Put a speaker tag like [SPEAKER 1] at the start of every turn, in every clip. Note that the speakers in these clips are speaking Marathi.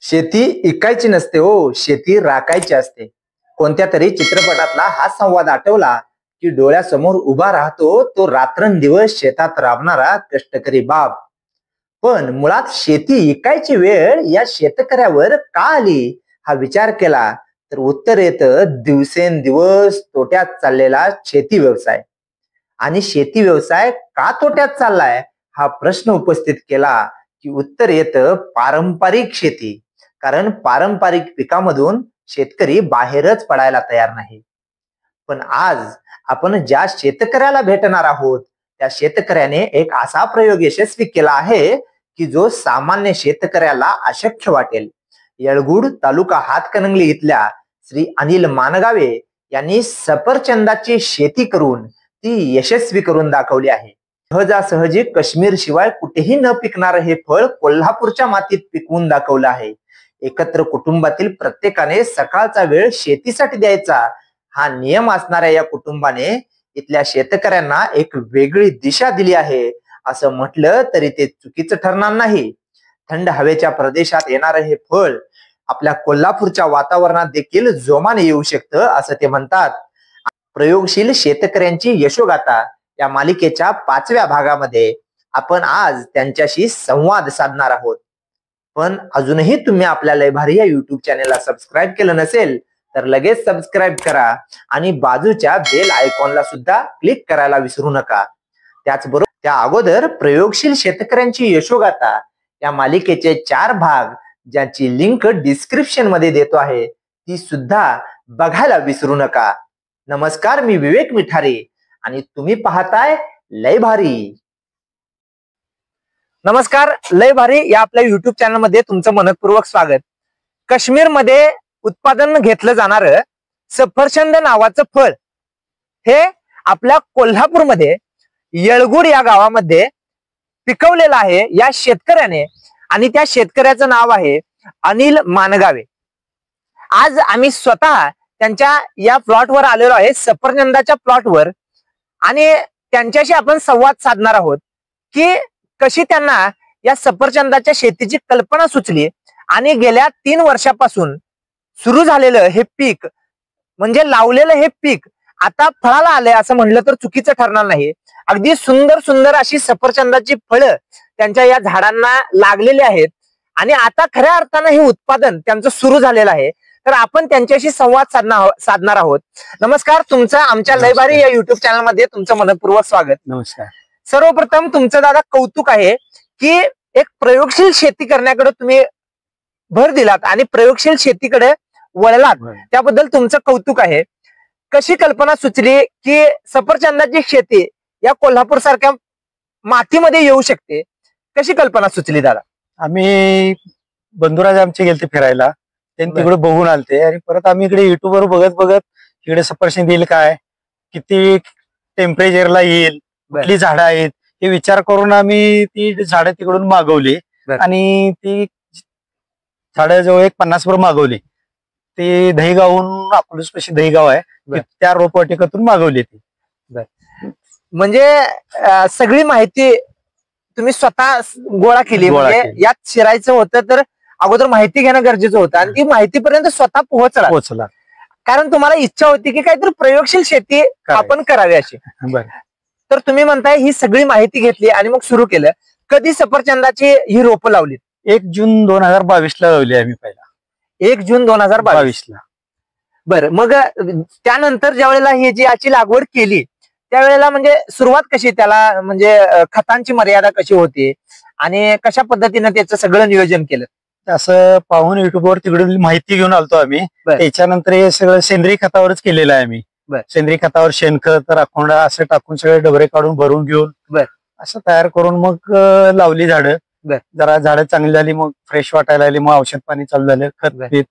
[SPEAKER 1] शेती इकायची नसते हो, शेती राखायची असते. कोणत्या तरी चित्रपटातला हा संवाद आठवला की डोळ्यासमोर उभा राहतो तो रात्रंदिवस शेतात राबणारा कष्टकरी बाप. पण मुळात शेती इकायची वेळ या शेतकऱ्यावर का आली हा विचार केला तर उत्तर येतं दिवसेंदिवस तोट्यात चाललेला शेती व्यवसाय. आणि शेती व्यवसाय का तोट्यात चाललाय हा प्रश्न उपस्थित केला की उत्तर येतं पारंपरिक शेती. कारण पारंपरिक पिकामधून शेतकरी बाहेरच पडायला तयार नाही. पण आज आपण ज्या शेतकऱ्याला भेटणार आहोत त्या शेतकऱ्याने एक असा प्रयोग यशस्वी केला आहे की जो सामान्य शेतकऱ्याला अशक्य वाटेल. येळगुड तालुका हातकणंगले इथल्या श्री अनिल मानगावे यांनी सफरचंदाची शेती करून ती यशस्वी करून दाखवली आहे. सहजासहजी काश्मीर शिवाय कुठेही न पिकणारं हे फळ कोल्हापूरच्या मातीत पिकवून दाखवलं आहे. एकत्र कुटुंबातील प्रत्येकाने सकाळचा वेळ शेतीसाठी द्यायचा हा नियम असणाऱ्या या कुटुंबाने इथल्या शेतकऱ्यांना एक वेगळी दिशा दिली आहे असं म्हटलं तरी ते चुकीचं ठरणार नाही. थंड हवेच्या प्रदेशात येणारं हे फळ आपल्या कोल्हापूरच्या वातावरणात देखील जोमाने येऊ शकतं असं ते म्हणतात. प्रयोगशील शेतकऱ्यांची यशोगाथा या मालिकेच्या 5व्या भागामध्ये आपण आज त्यांच्याशी संवाद साधणार आहोत. पण अजूनही तुम्ही आपल्या लय भारी या युट्यूब चॅनेलला सबस्क्राईब केलं नसेल तर लगेच सबस्क्राईब करा आणि बाजूच्या बेल आयकॉनला सुद्धा क्लिक करायला विसरू नका. त्याचबरोबर त्या अगोदर प्रयोगशील शेतकऱ्यांची यशोगाथा या मालिकेचे 4 भाग ज्याची लिंक डिस्क्रिप्शन मध्ये देतो आहे ती सुद्धा बघायला विसरू नका. नमस्कार, मी विवेक मिठारे आणि तुम्ही पाहताय लय भारी. नमस्कार, लय भारी या आपल्या युट्यूब चॅनल मध्ये तुमचं मनपूर्वक स्वागत. काश्मीर मध्ये उत्पादन घेतलं जाणारं सफरचंद नावाचं फळ हे आपल्या कोल्हापूरमध्ये येळगुड या गावामध्ये पिकवलेलं आहे या शेतकऱ्याने. आणि त्या शेतकऱ्याचं नाव आहे अनिल मानगावे. आज आम्ही स्वतः त्यांच्या या प्लॉटवर आलेलो आहे, सफरचंदाच्या प्लॉटवर, आणि त्यांच्याशी आपण संवाद साधणार आहोत की कशी त्यांना या सफरचंदाच्या शेतीची कल्पना सुचली आणि गेल्या 3 वर्षापासून सुरू झालेलं हे पीक म्हणजे लावलेलं हे पीक आता फळाला आलंय असं म्हणलं तर चुकीचं ठरणार नाही. अगदी सुंदर सुंदर अशी सफरचंदाची फळं त्यांच्या या झाडांना लागलेली आहेत आणि आता खऱ्या अर्थानं हे उत्पादन त्यांचं सुरू झालेलं आहे. तर आपण त्यांच्याशी संवाद साधणार आहोत. नमस्कार, तुमचं आमच्या लय भारी या युट्यूब चॅनल मध्ये तुमचं मनपूर्वक स्वागत.
[SPEAKER 2] नमस्कार.
[SPEAKER 1] सर्वप्रथम तुमचं दादा कौतुक आहे की एक प्रयोगशील शेती करण्याकडे तुम्ही भर दिलात आणि प्रयोगशील शेतीकडे वळलात, त्याबद्दल तुमचं कौतुक आहे. कशी कल्पना सुचली की सफरचंदाची शेती या कोल्हापूर सारख्या मातीमध्ये येऊ शकते, कशी कल्पना सुचली दादा?
[SPEAKER 2] आम्ही बंधुराज आमचे गेलते फिरायला, त्यांनी तिकडे बघून आलते आणि परत आम्ही इकडे युट्यूबवर बघत बघत इकडे सफरचंद येईल काय, किती टेम्परेचरला येईल, कुठली झाडं आहेत हे विचार करून आम्ही ती झाडं तिकडून मागवली आणि ती झाडं जवळ 50 मागवली. ते दहीगावहून, अकलूज पाशी दहीगाव आहे, त्या रोपवाटिकेतून मागवली ती.
[SPEAKER 1] म्हणजे सगळी माहिती तुम्ही स्वतः गोळा केली. म्हणजे यात शिरायचं होतं तर अगोदर माहिती घेणं गरजेचं होतं आणि ती माहितीपर्यंत स्वतः पोहोचला. कारण तुम्हाला इच्छा होती की काहीतरी प्रयोगशील शेती आपण करावी अशी. तर तुम्ही म्हणताय ही सगळी माहिती घेतली आणि मग सुरू केलं. कधी सफरचंदाची ही रोपं लावली?
[SPEAKER 2] 1 जून 2022 ला लावली आम्ही पहिला.
[SPEAKER 1] 1 जून 2022
[SPEAKER 2] ला.
[SPEAKER 1] बरं, मग त्यानंतर ज्या वेळेला ही जी याची लागवड केली त्यावेळेला म्हणजे सुरुवात कशी, त्याला म्हणजे खतांची मर्यादा कशी होती आणि कशा पद्धतीनं त्याचं सगळं नियोजन केलं?
[SPEAKER 2] असं पाहून युट्यूबवर तिकडून माहिती घेऊन आलतो आम्ही. त्याच्यानंतर हे सगळं सेंद्रिय खतावरच केलेलं आहे आम्ही. सेंद्रिय खतावर शेणखत, राखोंडा असं टाकून सगळे डबरे काढून भरून घेऊन असं तयार करून मग लावली झाडं. जरा झाडं चांगली झाली, मग फ्रेश वाटायला आली, मग औषध पाणी चालू झालं, खत पीत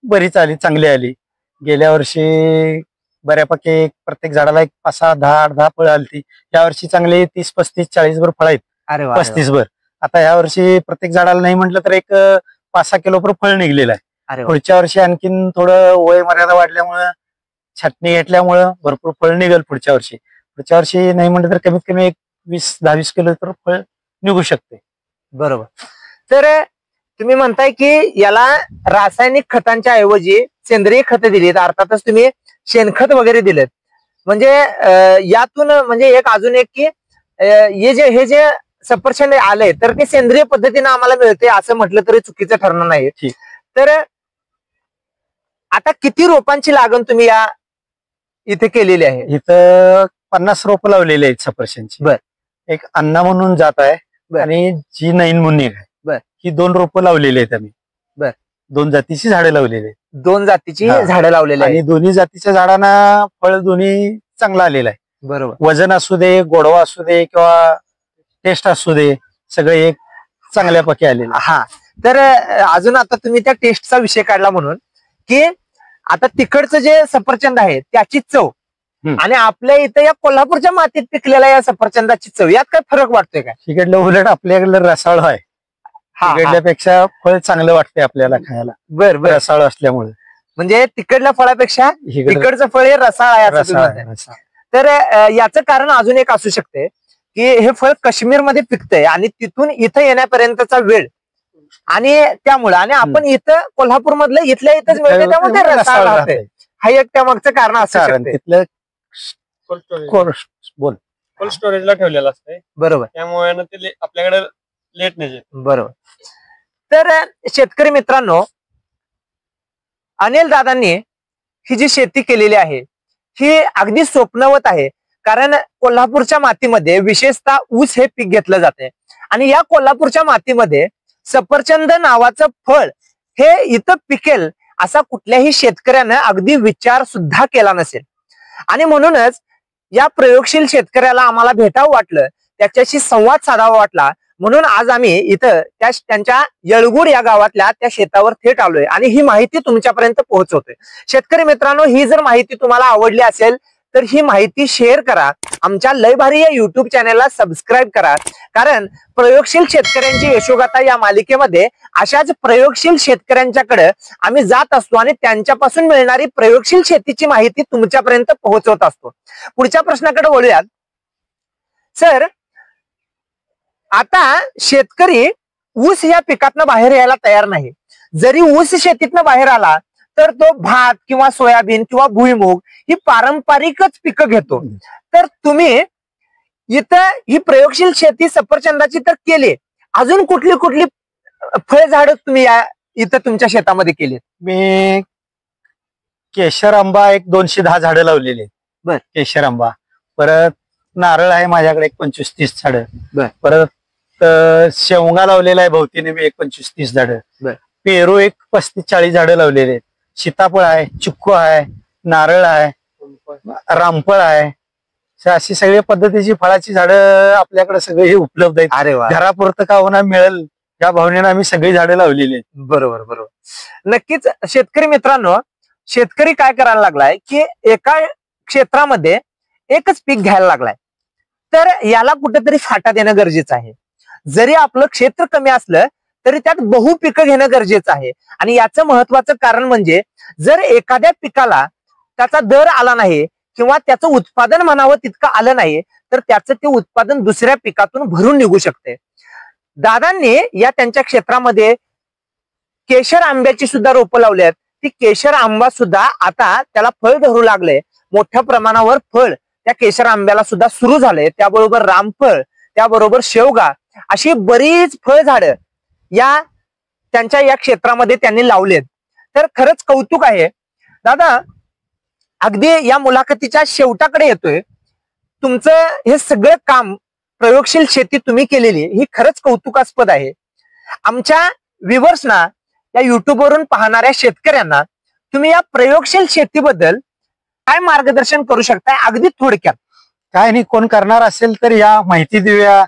[SPEAKER 2] बरीच आली, चांगली आली. गेल्या वर्षी बऱ्यापैकी प्रत्येक झाडाला 5, 10 फळ आली. या वर्षी चांगले 30, 35, 40 फळ आहेत. 35 आता या वर्षी प्रत्येक झाडाला नाही म्हटलं तर एक 5-6 किलो फळ निघलेलं आहे. पुढच्या वर्षी आणखीन थोडं वय मर्यादा वाढल्यामुळं, छाटणी घेतल्यामुळं भरपूर फळ निघेल पुढच्या वर्षी. पुढच्या वर्षी नाही म्हटलं तर कमीत कमी 10-20 किलो फळ निघू शकते.
[SPEAKER 1] बरोबर. तर तुम्ही म्हणताय की याला रासायनिक खतांच्या ऐवजी सेंद्रिय खतं दिलीत, अर्थातच तुम्ही शेणखत वगैरे दिलेत. म्हणजे यातून म्हणजे एक अजून एक की हे जे सफरचंद आले तर ते सेंद्रिय पद्धतीने आम्हाला मिळते असं म्हटलं तरी चुकीचं ठरणार नाही. तर आता किती रोपांची लागण तुम्ही या इथे केलेली आहे?
[SPEAKER 2] इथं 50 रोपं लावलेली आहेत सफरचंदची.
[SPEAKER 1] बर.
[SPEAKER 2] एक अन्ना म्हणून जात आहे आणि जी नईन म्हणून एक आहे.
[SPEAKER 1] बर.
[SPEAKER 2] ही 2 रोपं लावलेली आहेत आम्ही.
[SPEAKER 1] बर.
[SPEAKER 2] 2 जातीची झाडं लावलेली आहेत.
[SPEAKER 1] 2 जातीची झाडं लावलेली आहेत
[SPEAKER 2] आणि दोन्ही जातीच्या झाडांना फळ दोन्ही चांगलं आलेलं आहे.
[SPEAKER 1] बरोबर.
[SPEAKER 2] वजन असू दे, गोडवा असू दे किंवा टेस्ट असू दे, सगळे एक चांगल्यापैकी आलेले.
[SPEAKER 1] हा, तर अजून आता तुम्ही त्या टेस्टचा विषय काढला म्हणून की आता तिकडचं जे सफरचंद आहे त्याची चव आणि आपल्या इथं या कोल्हापूरच्या मातीत पिकलेल्या या सफरचंदाची चव यात काय फरक वाटतोय का?
[SPEAKER 2] तिकडलं उलट आपल्याकडलं रसाळ आहे. तिकडल्यापेक्षा फळ चांगलं वाटतंय आपल्याला खायला.
[SPEAKER 1] बरं,
[SPEAKER 2] रसाळ असल्यामुळे.
[SPEAKER 1] म्हणजे तिकडल्या फळापेक्षा इकडचं फळ हे रसाळ आहे. तर याचं कारण अजून एक असू शकते की हे फळ काश्मीरमध्ये पिकतंय आणि तिथून इथं येण्यापर्यंतचा वेळ आणि त्यामुळे आणि आपण इथं कोल्हापूर मधलं इथल्या इथंच मिळते त्यामुळे रसाळ राहते. हा एक त्यामागचं कारण असू शकते.
[SPEAKER 2] तिथलं
[SPEAKER 3] कोल्ड स्टोरेजला ठेवलेलं असतंय.
[SPEAKER 1] बरोबर.
[SPEAKER 3] त्यामुळे ना ते आपल्याकडे लेट नाही.
[SPEAKER 1] बरोबर. तर शेतकरी मित्रांनो, अनिल दादांनी ही जी शेती केलेली आहे ही अगदी स्वप्नवत आहे. कारण कोल्हापूरच्या मातीमध्ये विशेषतः ऊस हे पीक घेतलं जाते आणि या कोल्हापूरच्या मातीमध्ये सफरचंद नावाचं फळ हे इथं पिकेल असा कुठल्याही शेतकऱ्यानं अगदी विचार सुद्धा केला नसेल. आणि म्हणूनच या प्रयोगशील शेतकऱ्याला आम्हाला भेटावं वाटलं, त्याच्याशी संवाद साधावा वाटला, म्हणून आज आम्ही इथं त्यांच्या येळगुड या गावातल्या त्या शेतावर थेट आलोय आणि ही माहिती तुमच्यापर्यंत पोहोचवतोय. शेतकरी मित्रांनो, ही जर माहिती तुम्हाला आवडली असेल तर ही माहिती शेअर करा. आमच्या लय भारी या युट्यूब चॅनलला सबस्क्राईब करा. कारण प्रयोगशील शेतकऱ्यांची यशोगाथा या मालिकेमध्ये अशाच प्रयोगशील शेतकऱ्यांच्याकडे आम्ही जात असतो आणि त्यांच्यापासून मिळणारी प्रयोगशील शेतीची माहिती तुमच्यापर्यंत पोहोचवत असतो. पुढच्या प्रश्नाकडे वळूयात. सर, आता शेतकरी ऊस या पिकातनं बाहेर यायला तयार नाही. जरी ऊस शेतीतनं बाहेर आला तर तो भात किंवा सोयाबीन किंवा भुईमूग ही पारंपरिकच पिकं घेतो. तर तुम्ही इथं ही प्रयोगशील शेती सफरचंदाची तर केली, अजून कुठली कुठली फळझाडं तुम्ही इथं तुमच्या शेतामध्ये केली?
[SPEAKER 2] मी केशर आंबा एक 210 झाडं लावलेली.
[SPEAKER 1] बर.
[SPEAKER 2] केशर आंबा, परत नारळ आहे माझ्याकडे एक 25-30 झाडं.
[SPEAKER 1] बर.
[SPEAKER 2] परत शेवगा लावलेला आहे भोवतीने मी एक 25-30 झाडं.
[SPEAKER 1] बर.
[SPEAKER 2] पेरू एक 35-40 झाडं लावलेले आहेत. सीताफळ आहे, चिक्कू आहे, नारळ आहे, रामफळ आहे. अशी सगळ्या पद्धतीची फळाची झाडं आपल्याकडे सगळी उपलब्ध आहेत.
[SPEAKER 1] अरे वा.
[SPEAKER 2] घरापुरतं का होणार मिळेल या भावनेनं आम्ही सगळी झाडं लावलेली आहेत.
[SPEAKER 1] बरोबर बरोबर. नक्कीच शेतकरी मित्रांनो, शेतकरी काय करायला लागलाय की एका क्षेत्रामध्ये एकच पीक घ्यायला लागलाय. तर याला कुठेतरी फाटा देणं गरजेचं आहे. जरी आपलं क्षेत्र कमी असलं तरी त्यात बहु पिकं घेणं गरजेचं आहे. आणि याचं महत्वाचं कारण म्हणजे जर एखाद्या पिकाला त्याचा दर आला नाही किंवा त्याचं उत्पादन म्हणावं तितकं आलं नाही तर त्याचं ते उत्पादन दुसऱ्या पिकातून भरून निघू शकते. दादांनी या त्यांच्या क्षेत्रामध्ये केशर आंब्याची सुद्धा रोपं लावली आहेत. ती केशर आंबा सुद्धा आता त्याला फळ धरू लागले. मोठ्या प्रमाणावर फळ त्या केशर आंब्याला सुद्धा सुरू झाले. त्याबरोबर रामफळ, त्याबरोबर शेवगा, अशी बरीच फळझाडं या त्यांच्या या क्षेत्रामध्ये त्यांनी लावलेत. तर खरंच कौतुक आहे. दादा, अगदी या मुलाखतीच्या शेवटाकडे येतोय. तुमचं हे सगळं काम प्रयोगशील शेती तुम्ही केलेली ही खरंच कौतुकास्पद आहे. आमच्या व्ह्यूअर्सना, या युट्यूबवरून पाहणाऱ्या शेतकऱ्यांना तुम्ही या प्रयोगशील शेतीबद्दल काय मार्गदर्शन करू शकताय अगदी थोडक्यात?
[SPEAKER 2] काय नाही, कोण करणार असेल तर या माहिती देऊया.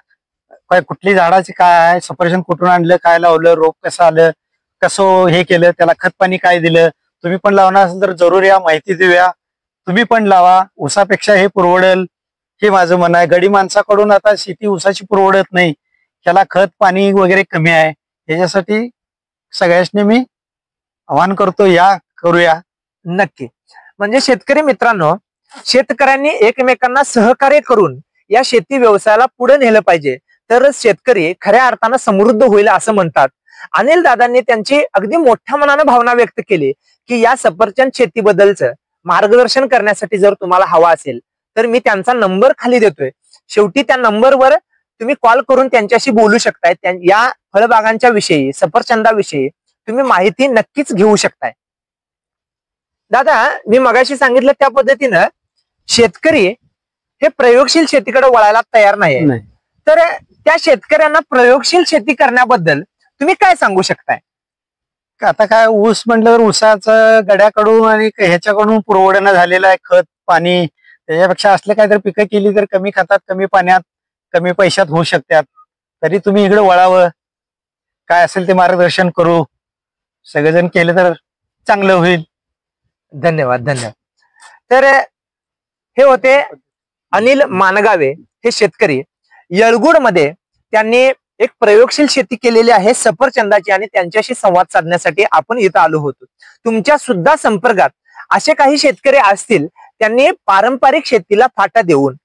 [SPEAKER 2] काय कुठली झाडाची काय आहे, सफरचंद कुठून आणलं, काय लावलं, रोप कसं आलं, कसं हे केलं, त्याला खत पाणी काय दिलं. तुम्ही पण लावणार असेल तर जरूर या माहिती देऊया. तुम्ही पण लावा. ऊसापेक्षा हे परवडेल हे माझं म्हणणं आहे. गडी माणसाकडून आता शेती ऊसाची परवडत नाही. त्याला खत पाणी वगैरे कमी आहे. याच्यासाठी सगळ्यांनी मी आवाहन करतो, या करूया.
[SPEAKER 1] नक्की. म्हणजे शेतकरी मित्रांनो, शेतकऱ्यांनी एकमेकांना सहकार्य करून या शेती व्यवसायाला पुढे नेलं पाहिजे तरच शेतकरी खऱ्या अर्थानं समृद्ध होईल असं म्हणतात. अनिल दादांनी त्यांची अगदी मोठ्या मनानं भावना व्यक्त केली की या सफरचंद शेतीबद्दलचं मार्गदर्शन करण्यासाठी जर तुम्हाला हवा असेल तर मी त्यांचा नंबर खाली देतोय. शेवटी त्या नंबरवर तुम्ही कॉल करून त्यांच्याशी बोलू शकताय. या फळबागांच्या विषयी, सफरचंदाविषयी तुम्ही माहिती नक्कीच घेऊ शकताय. दादा, मी मगाशी सांगितलं त्या पद्धतीनं शेतकरी हे प्रयोगशील शेतीकडे वळायला तयार नाही. तर त्या शेतकऱ्यांना प्रयोगशील शेती करण्याबद्दल तुम्ही काय सांगू शकताय?
[SPEAKER 2] आता काय ऊस म्हटलं तर ऊसाचं गड्याकडून आणि ह्याच्याकडून पुरवठा झालेला आहे, खत पाणी. त्याच्यापेक्षा असले काहीतरी पिकं केली तर कमी खतात, कमी पाण्यात, कमी पैशात होऊ शकतात. तरी तुम्ही इकडे वळावं, काय असेल ते मार्गदर्शन करू, सगळेजण केले तर चांगलं होईल.
[SPEAKER 1] धन्यवाद, धन्यवाद. तर हे होते अनिल मानगावे, हे शेतकरी. येळगुडमध्ये त्यांनी एक प्रयोगशील शेती केलेली आहे सफरचंदाची, आणि त्यांच्याशी संवाद साधण्यासाठी आपण इथं आलो होतो. तुमच्या सुद्धा संपर्कात असे काही शेतकरी असतील, त्यांनी पारंपरिक शेतीला फाटा देऊन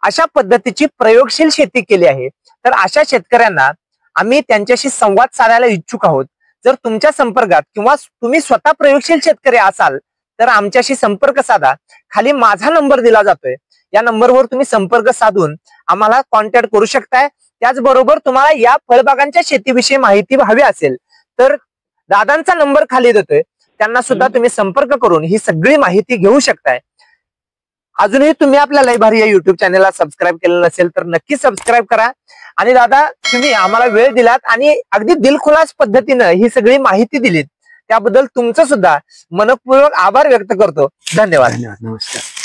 [SPEAKER 1] अशा पद्धतीची प्रयोगशील शेती केली आहे. तर अशा शेतकऱ्यांना आम्ही त्यांच्याशी संवाद साधायला इच्छुक आहोत. जर तुमच्या संपर्कात किंवा तुम्ही स्वतः प्रयोगशील शेतकरी असाल तर आमच्याशी संपर्क साधा. खाली माझा नंबर दिला जातोय, या नंबरवर तुम्ही संपर्क साधून आम्हाला कॉन्टॅक्ट करू शकताय. त्याचबरोबर तुम्हाला या फळबागांच्या शेतीविषयी माहिती हवी असेल तर दादांचा नंबर खाली देतोय, त्यांना सुद्धा तुम्ही संपर्क करून ही सगळी माहिती घेऊ शकताय. अजूनही तुम्ही आपल्या लय भारी या युट्यूब चॅनलला सबस्क्राईब केलं नसेल तर नक्की सबस्क्राईब करा. आणि दादा, तुम्ही आम्हाला वेळ दिलात आणि अगदी दिलखुलास पद्धतीनं ही सगळी माहिती दिलीत, त्याबद्दल तुमचं सुद्धा मनपूर्वक आभार व्यक्त करतो. धन्यवाद.
[SPEAKER 2] नमस्कार.